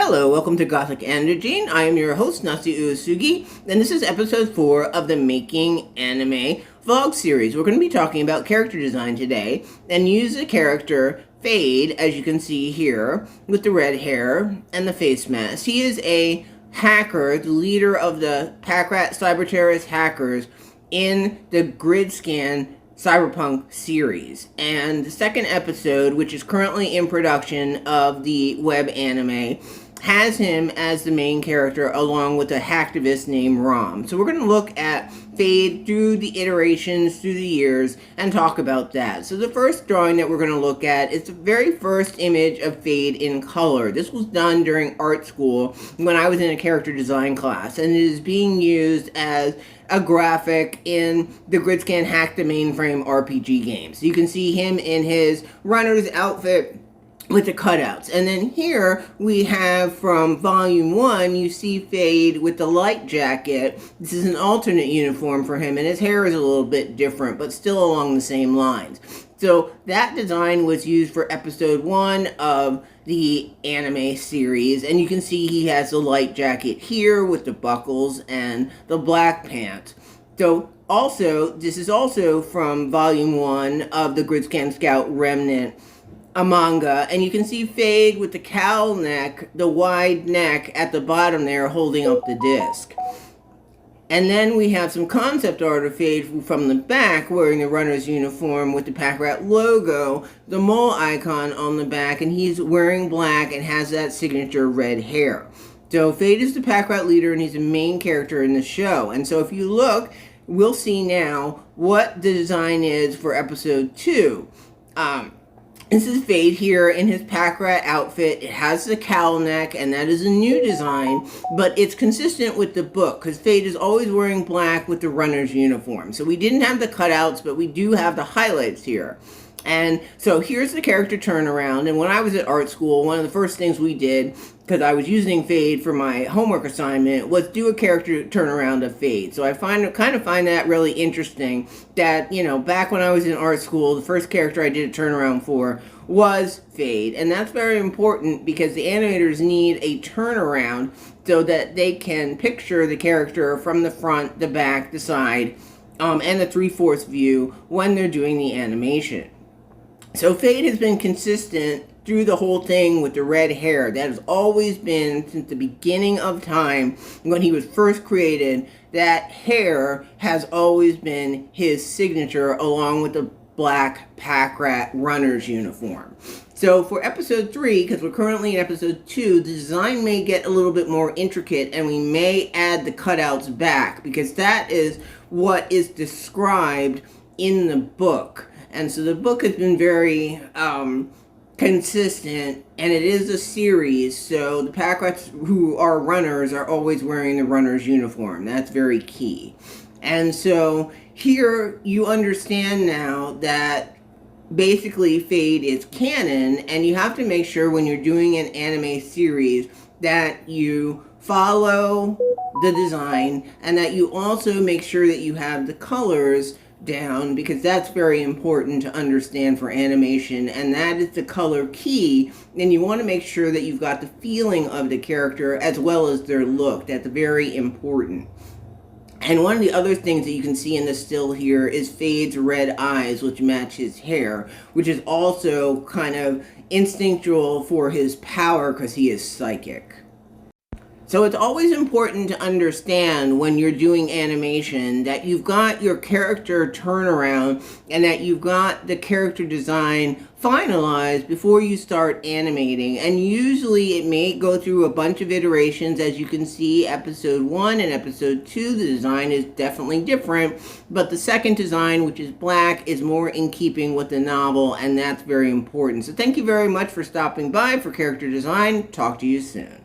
Hello, welcome to Gothic Androgyn. I am your host, Natsuya Uesugi, and this is episode 4 of the Making Anime vlog series. We're going to be talking about character design today, and use the character Faid, as you can see here, with the red hair and the face mask. He is a hacker, the leader of the Packrat cyber terrorist hackers in the grydscaen cyberpunk series. And the second episode, which is currently in production of the web anime, has him as the main character along with a hacktivist named Rom. So we're going to look at Faid through the iterations, through the years, and talk about that. So the first drawing that we're going to look at is the very first image of Faid in color. This was done during art school when I was in a character design class, and it is being used as a graphic in the grydscaen Hack the Mainframe RPG game. So you can see him in his runner's outfit with the cutouts. And then here we have from volume 1, you see Faid with the light jacket. This is an alternate uniform for him, and his hair is a little bit different, but still along the same lines. So that design was used for episode 1 of the anime series, and you can see he has the light jacket here with the buckles and the black pants. So also, this is also from volume 1 of the grydscaen Scout Remnant, a manga, and you can see Faid with the cowl neck, the wide neck at the bottom there holding up the disc. And then we have some concept art of Faid from the back wearing the runner's uniform with the Packrat logo, the mole icon on the back, and he's wearing black and has that signature red hair. So Faid is the Packrat leader and he's the main character in the show. And so if you look, we'll see now what the design is for episode 2. This is Faid here in his Packrat outfit. It has the cowl neck, and that is a new design, but it's consistent with the book, because Faid is always wearing black with the runner's uniform. So we didn't have the cutouts, but we do have the highlights here. And so here's the character turnaround, and when I was at art school, one of the first things we did, because I was using Faid for my homework assignment, was do a character turnaround of Faid. So I kind of find that really interesting that, you know, back when I was in art school, the first character I did a turnaround for was Faid. And that's very important because the animators need a turnaround so that they can picture the character from the front, the back, the side, and the 3/4 view when they're doing the animation. So Faid has been consistent through the whole thing with the red hair. That has always been, since the beginning of time, when he was first created, that hair has always been his signature along with the black Packrat runner's uniform. So for episode 3, because we're currently in episode 2, the design may get a little bit more intricate and we may add the cutouts back because that is what is described in the book. And so the book has been very consistent, and it is a series, so the Packrats who are runners are always wearing the runner's uniform. That's very key. And so here you understand now that basically Faid is canon, and you have to make sure when you're doing an anime series that you follow the design and that you also make sure that you have the colors down, because that's very important to understand for animation, and that is the color key. And you want to make sure that you've got the feeling of the character as well as their look. That's very important. And one of the other things that you can see in the still here is Faid's red eyes, which match his hair, which is also kind of instinctual for his power because he is psychic. So it's always important to understand when you're doing animation that you've got your character turnaround and that you've got the character design finalized before you start animating. And usually it may go through a bunch of iterations. As you can see, episode 1 and episode 2, the design is definitely different. But the second design, which is black, is more in keeping with the novel, and that's very important. So thank you very much for stopping by for character design. Talk to you soon.